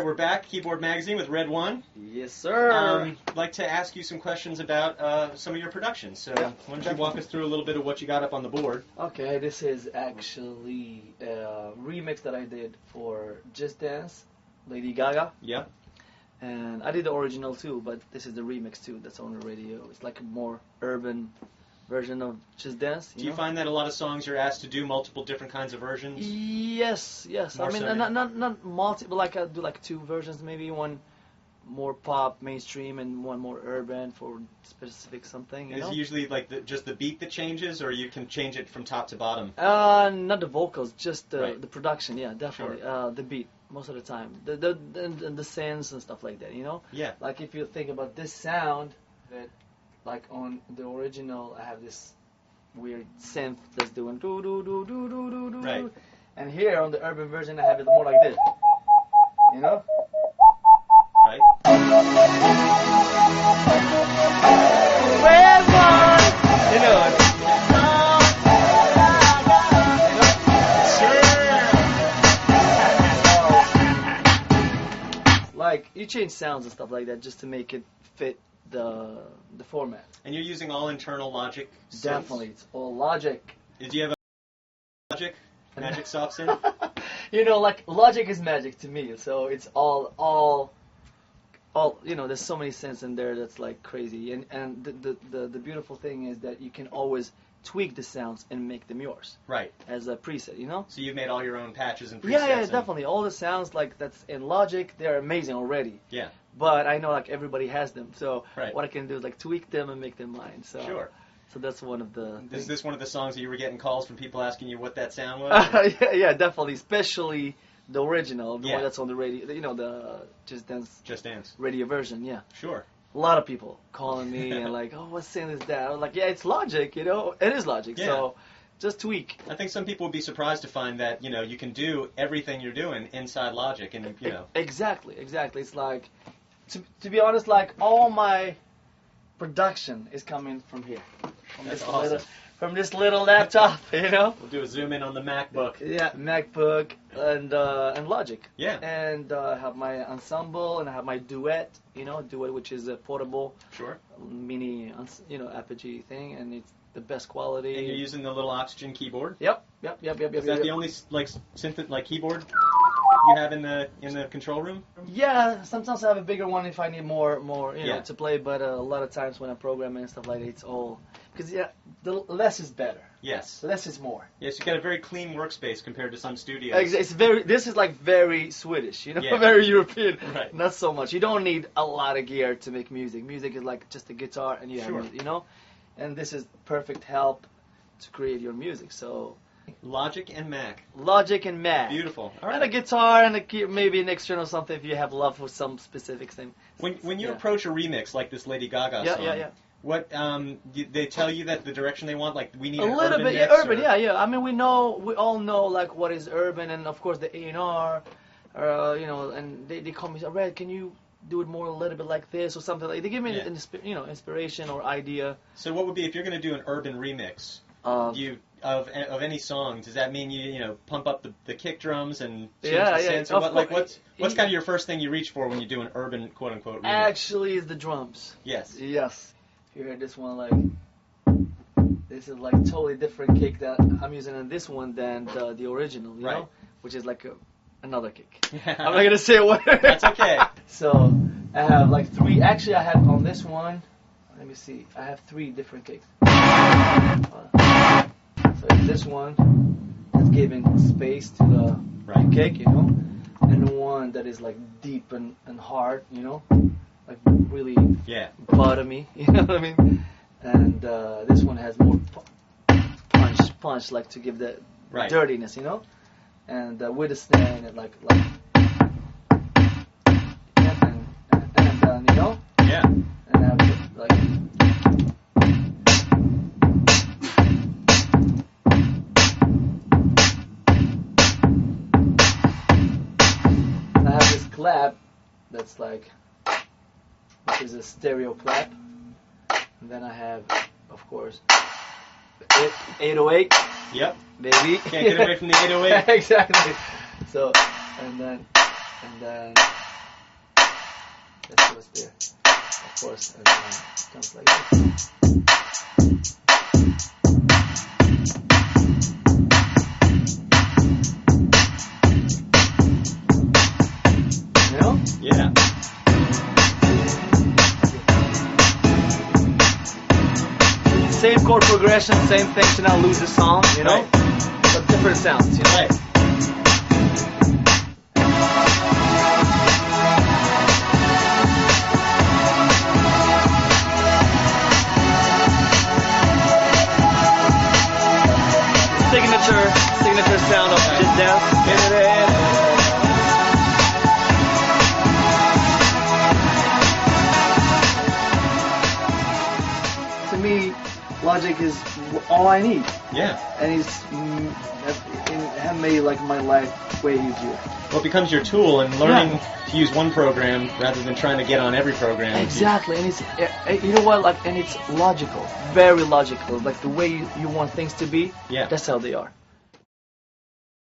we're back. Keyboard Magazine with RedOne. Yes, sir. I'd like to ask you some questions about some of your productions. So why don't you walk us through a little bit of what you got up on the board? Okay, this is actually a remix that I did for Just Dance, Lady Gaga. Yeah. And I did the original too, but this is the remix too that's on the radio. It's like a more urban version of Just Dance. Do you find that a lot of songs you're asked to do multiple different kinds of versions? Yes. More I mean, so, not multi, but like I do like two versions, maybe one more pop, mainstream, and one more urban for specific something. Is it usually like just the beat that changes, or you can change it from top to bottom? Not the vocals, just the Right. the production. Yeah, definitely. Sure. The beat most of the time. The synths and stuff like that. Yeah. Like if you think about this sound, that like on the original, I have this weird synth that's doing do do do do do do do. Right. And here on the urban version, I have it more like this. Right. Like you change sounds and stuff like that just to make it fit the format. And you're using all internal Logic synths? Definitely, it's all Logic. Did you have a Magic soft synth? Like Logic is magic to me, so it's all. There's so many synths in there that's like crazy, and the beautiful thing is that you can always tweak the sounds and make them yours. Right. As a preset, So you've made all your own patches and presets. Yeah, definitely. All the sounds like that's in Logic, they're amazing already. Yeah. But I know like everybody has them, so Right. what I can do is like tweak them and make them mine. So Sure. So that's one of the. Is this one of the songs that you were getting calls from people asking you what that sound was? yeah, definitely, especially the original, the Yeah. one that's on the radio. The Just Dance radio version. Yeah. Sure. A lot of people calling me and like, oh, what synth is that? I'm like, yeah, it's Logic. It is Logic. Yeah. So just tweak. I think some people would be surprised to find that you can do everything you're doing inside Logic, and Exactly. It's like, to be honest, like all my production is coming from here. From this little laptop, We'll do a zoom in on the MacBook. Yeah, MacBook and Logic. Yeah. And I have my ensemble and I have my duet. Duet, which is a portable, Sure. mini, Apogee thing, and it's the best quality. And you're using the little Oxygen keyboard. Yep. Is that the only synth keyboard you have in the control room? Yeah, sometimes I have a bigger one if I need more Yeah. to play, but a lot of times when I'm programming and stuff like that, it's all because the less is better. Yes. Less is more. Yes, you've got a very clean workspace compared to some studios. This is like very Swedish, Yeah. very European. Right. Not so much. You don't need a lot of gear to make music. Music is like just a guitar and you have Sure. music, and this is perfect help to create your music. So Logic and Mac. Logic and Mac. Beautiful. All And a right. guitar and maybe an external something if you have love for some specific thing. When you Yeah. approach a remix like this Lady Gaga song, Yeah. what they tell you that the direction they want, like we need A an little urban bit, mix, yeah, urban, or- yeah. I mean, we all know like what is urban, and of course the A&R, and they call me, Red, can you do it more a little bit like this or something like? They give me Yeah. inspiration or idea. So what would be if you're going to do an urban remix? Of any song, does that mean you pump up the kick drums and change the synths? Or what's kind of your first thing you reach for when you do an urban quote unquote remix? Actually, is the drums. Yes. Yes. If you hear this one, like this is like totally different kick that I'm using in this one than the original, you Right. know, which is like another kick. I'm not gonna say what. That's okay. So I have like three. Actually, I have on this one. Let me see. I have three different kicks. So it's this one that's giving space to the Right. kick, and one that is like deep and hard, like really bottomy, you know what I mean? And this one has more punch, like to give the Right. dirtiness, and with the snare and it like and then, Yeah. and I have like. I have this clap that's like, which is a stereo clap, and then I have, of course, 808. Yep. Baby. Can't get away from the 808. Exactly. So, and then That's what's there. Of course, it comes like this. You know? Yeah. Same chord progression, same thing to not lose the song, you know? Right. But different sounds, you know? Right. Signature sound of Just Dance. To me, Logic is all I need. Yeah. And it had made like my life way easier. Well, it becomes your tool, and learning to use one program rather than trying to get on every program. Exactly, and it's you know what, like, and it's logical, very logical, like the way you want things to be. Yeah. That's how they are.